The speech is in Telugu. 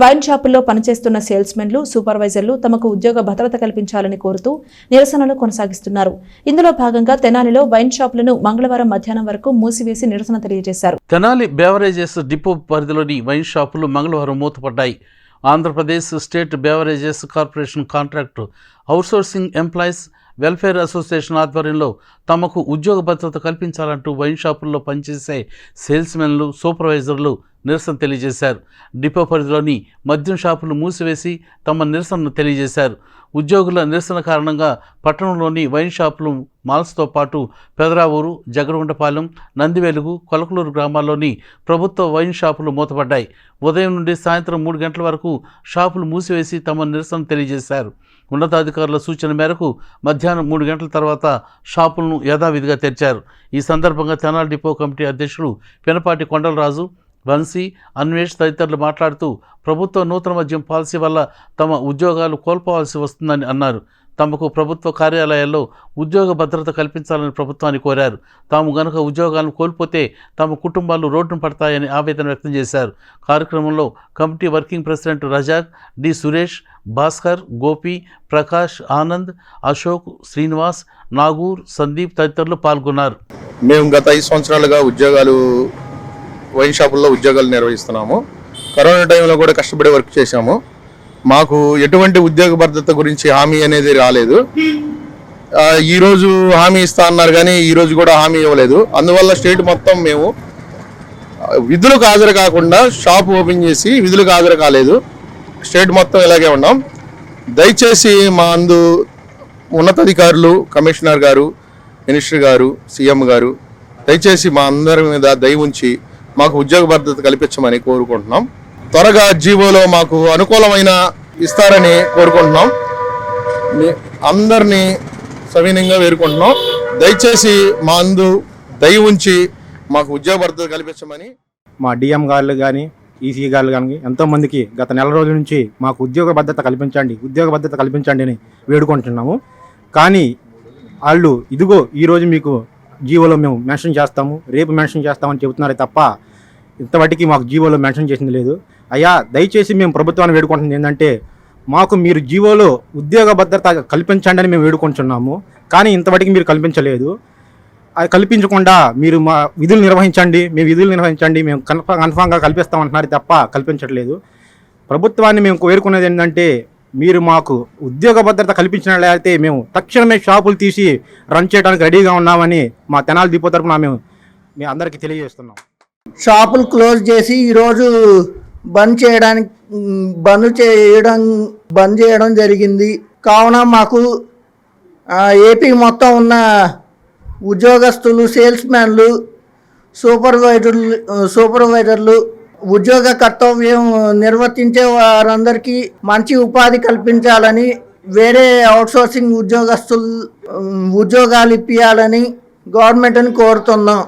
వైన్ షాపుల్లో పనిచేస్తున్న సేల్స్మెన్లు, సూపర్వైజర్లు తమకు ఉద్యోగ భద్రత కల్పించాలని కోరుతూ నిరసనలు కొనసాగిస్తున్నారు. ఇందులో భాగంగా తెనాలిలో వైన్ షాపులను మంగళవారం మధ్యాహ్నం వరకు మూసివేసి నిరసన తెలియజేశారు. తెనాలి బేవరేజెస్ డిపో పరిధిలోని వైన్ షాపులు మంగళవారం మూతపడ్డాయి. Andhra Pradesh state beverages corporation contract outsourcing employees welfare association ఆధ్వర్యంలో తమకు ఉద్యోగ భద్రత కల్పించాలంటూ వైన్ షాపుల్లో పనిచేసే సేల్స్మెన్లు, సూపర్వైజర్లు నిరసన తెలియజేశారు. డిపో పరిధిలోని మద్యం షాపులు మూసివేసి తమ నిరసనను తెలియజేశారు. ఉద్యోగుల నిరసన కారణంగా పట్టణంలోని వైన్ షాపులు, మాల్స్తో పాటు పెదరావూరు, జగరగుంటపాలెం, నందివెలుగు, కొలకలూరు గ్రామాల్లోని ప్రభుత్వ వైన్ షాపులు మూతపడ్డాయి. ఉదయం నుండి సాయంత్రం 3 గంటల వరకు షాపులు మూసివేసి తమ నిరసన తెలియజేశారు. ఉన్నతాధికారుల సూచన మేరకు మధ్యాహ్నం 3 గంటల తర్వాత షాపులను యథావిధిగా తెరిచారు. ఈ సందర్భంగా తెనాలి డిపో కమిటీ అధ్యక్షులు పినపాటి కొండలరాజు, వంశీ, అన్వేష్ తదితరులు మాట్లాడుతూ ప్రభుత్వ నూతన మద్యం పాలసీ వల్ల తమ ఉద్యోగాలు కోల్పోవాల్సి వస్తుందని అన్నారు. తమకు ప్రభుత్వ కార్యాలయాల్లో ఉద్యోగ భద్రత కల్పించాలని ప్రభుత్వాన్ని కోరారు. తాము గనక ఉద్యోగాలను కోల్పోతే తమ కుటుంబాలు రోడ్డున పడతాయని ఆవేదన వ్యక్తం చేశారు. కార్యక్రమంలో committee working president Razak, D Suresh, Bhaskar, Gopi, Prakash, Anand, Ashok, Srinivas, Nagur, Sandeep తదితరులు పాల్గొన్నారు. మేము గత 5 సంవత్సరాలుగా వైన్ షాపుల్లో ఉద్యోగాలు నిర్వహిస్తున్నాము. కరోనా టైంలో కూడా కష్టపడి వర్క్ చేశాము. మాకు ఎటువంటి ఉద్యోగ భద్రత గురించి హామీ అనేది రాలేదు. ఈరోజు హామీ ఇస్తా అన్నారు కానీ ఈరోజు కూడా హామీ ఇవ్వలేదు. అందువల్ల స్టేట్ మొత్తం మేము విధులకు హాజరు కాకుండా షాప్ ఓపెన్ చేసి విధులకు హాజరు కాలేదు. స్టేట్ మొత్తం ఇలాగే ఉన్నాం. దయచేసి మా ఉన్నతాధికారులు, కమిషనర్ గారు, మినిస్టర్ గారు, సీఎం గారు దయచేసి మా అందరి మీద దయ ఉంచి మాకు ఉద్యోగ భద్రత కల్పించమని కోరుకుంటున్నాం. త్వరగా జీవోలో మాకు అనుకూలమైన ఇస్తారని కోరుకుంటున్నాం. అందరినీ సవినయంగా వేడుకుంటున్నాం. దయచేసి మా దయ ఉంచి మాకు ఉద్యోగ భద్రత కల్పించమని మా డిఎం గారు కానీ, ఈసీ గారు కానీ ఎంతోమందికి గత నెల రోజుల నుంచి మాకు ఉద్యోగ భద్రత కల్పించండి అని వేడుకుంటున్నాము. కానీ వాళ్ళు ఇదిగో ఈరోజు మీకు జీవోలో మేము మెన్షన్ చేస్తాము, రేపు మెన్షన్ చేస్తామని చెబుతున్నారే తప్ప ఇంతవాటికి మాకు జీవోలో మెన్షన్ చేసింది లేదు. అయ్యా, దయచేసి మేము ప్రభుత్వాన్ని వేడుకుంటుంది ఏంటంటే మాకు మీరు జీవోలో ఉద్యోగ భద్రత కల్పించండి అని మేము వేడుకుంటున్నాము. కానీ ఇంతవాటికి మీరు కల్పించలేదు. అది కల్పించకుండా మీరు మా విధులు నిర్వహించండి, మేము కన్ఫామ్గా కల్పిస్తామంటున్నారు తప్ప కల్పించట్లేదు. ప్రభుత్వాన్ని మేము వేడుకునేది ఏంటంటే మీరు మాకు ఉద్యోగ భద్రత కల్పించినట్లయితే మేము తక్షణమే షాపులు తీసి రన్ చేయడానికి రెడీగా ఉన్నామని మా తెనాలి డిపో తరపున మేము అందరికీ తెలియజేస్తున్నాం. షాపులు క్లోజ్ చేసి ఈరోజు బంద్ చేయడం జరిగింది. కావున మాకు ఏపీ మొత్తం ఉన్న ఉద్యోగస్తులు, సేల్స్మెన్లు, సూపర్వైజర్లు ఉద్యోగ కర్తవ్యం నిర్వర్తించే వారందరికీ మంచి ఉపాధి కల్పించాలని, వేరే అవుట్సోర్సింగ్ ఉద్యోగస్తులు ఉద్యోగాలు ఇప్పించాలని గవర్నమెంట్ని కోరుతున్నాం.